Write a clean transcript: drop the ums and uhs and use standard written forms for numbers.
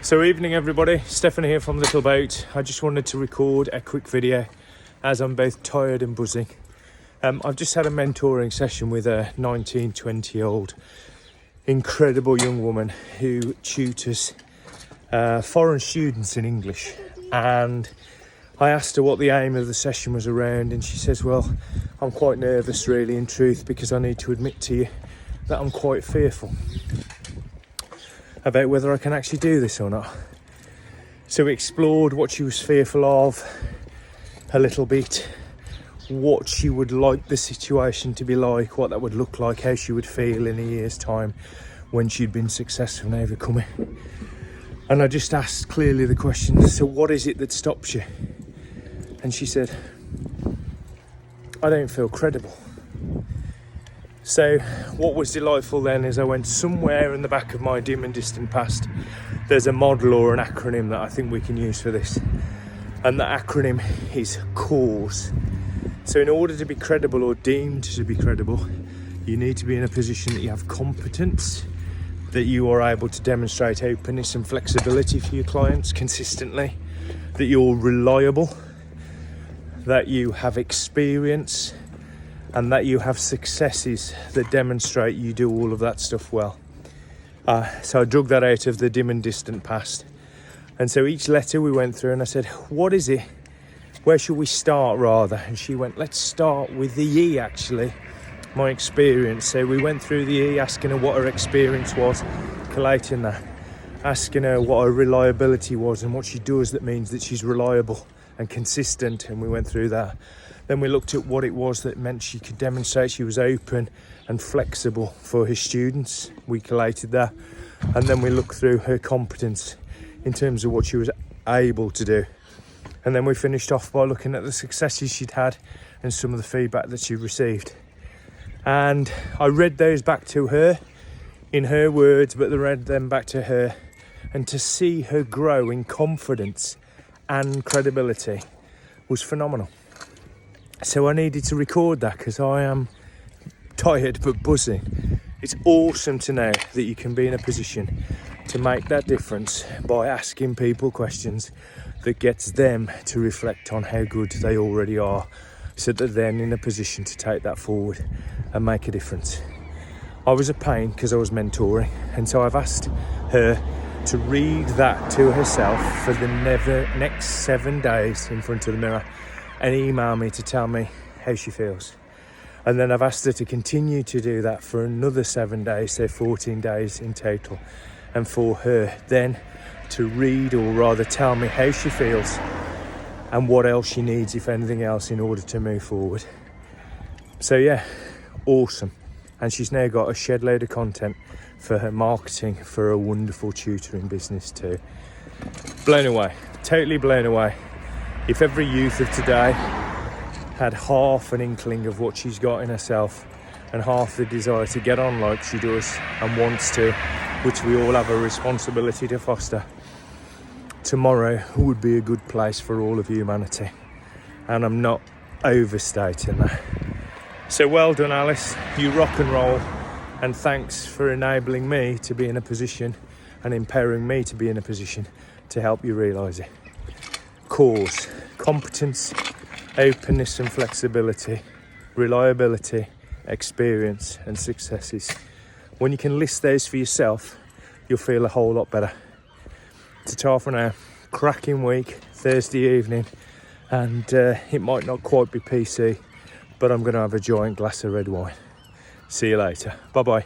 So evening everybody, Stefan here from Little Boat. I just wanted to record a quick video as I'm both tired and buzzing. I've just had a mentoring session with a 19, 20-year-old incredible young woman who tutors foreign students in English. And I asked her what the aim of the session was around, and she says, well, I'm quite nervous really in truth, because I need to admit to you that I'm quite fearful about whether I can actually do this or not. So we explored what she was fearful of a little bit, what she would like the situation to be like, what that would look like, how she would feel in a year's time when she'd been successful in overcoming. And I just asked clearly the question, so what is it that stops you? And she said, I don't feel credible. So what was delightful then is I went somewhere in the back of my dim and distant past. There's a model or an acronym that I think we can use for this. And the acronym is CAUSE. So in order to be credible or deemed to be credible, you need to be in a position that you have competence, that you are able to demonstrate openness and flexibility for your clients consistently, that you're reliable, that you have experience, and that you have successes that demonstrate you do all of that stuff well. So I drug that out of the dim and distant past. And so each letter we went through, and I said, what is it? Where should we start rather? And she went, let's start with the E actually, my experience. So we went through the E, asking her what her experience was, collating that, asking her what her reliability was and what she does that means that she's reliable and consistent, and we went through that. Then we looked at what it was that meant she could demonstrate she was open and flexible for her students. We collated that. And then we looked through her competence in terms of what she was able to do. And then we finished off by looking at the successes she'd had and some of the feedback that she received. And I read those back to her in her words, but I read them back to her. And to see her grow in confidence and credibility was phenomenal. So I needed to record that because I am tired but buzzing. It's awesome to know that you can be in a position to make that difference by asking people questions that gets them to reflect on how good they already are, so that they're then in a position to take that forward and make a difference. I was a pain because I was mentoring, and so I've asked her to read that to herself for the next 7 days in front of the mirror and email me to tell me how she feels. And then I've asked her to continue to do that for another 7 days, so 14 days in total, and for her then to read, or rather tell me how she feels and what else she needs, if anything else, in order to move forward. So yeah, awesome. And she's now got a shed load of content for her marketing for a wonderful tutoring business too. Blown away, totally blown away. If every youth of today had half an inkling of what she's got in herself and half the desire to get on like she does and wants to, which we all have a responsibility to foster, tomorrow would be a good place for all of humanity. And I'm not overstating that. So well done, Alice, you rock and roll, and thanks for enabling me to be in a position and empowering me to be in a position to help you realise it. CAUSE: competence, openness and flexibility, reliability, experience and successes. When you can list those for yourself, you'll feel a whole lot better. Ta-ta for now. Cracking week, Thursday evening, and it might not quite be PC, but I'm going to have a giant glass of red wine. See you later. Bye-bye.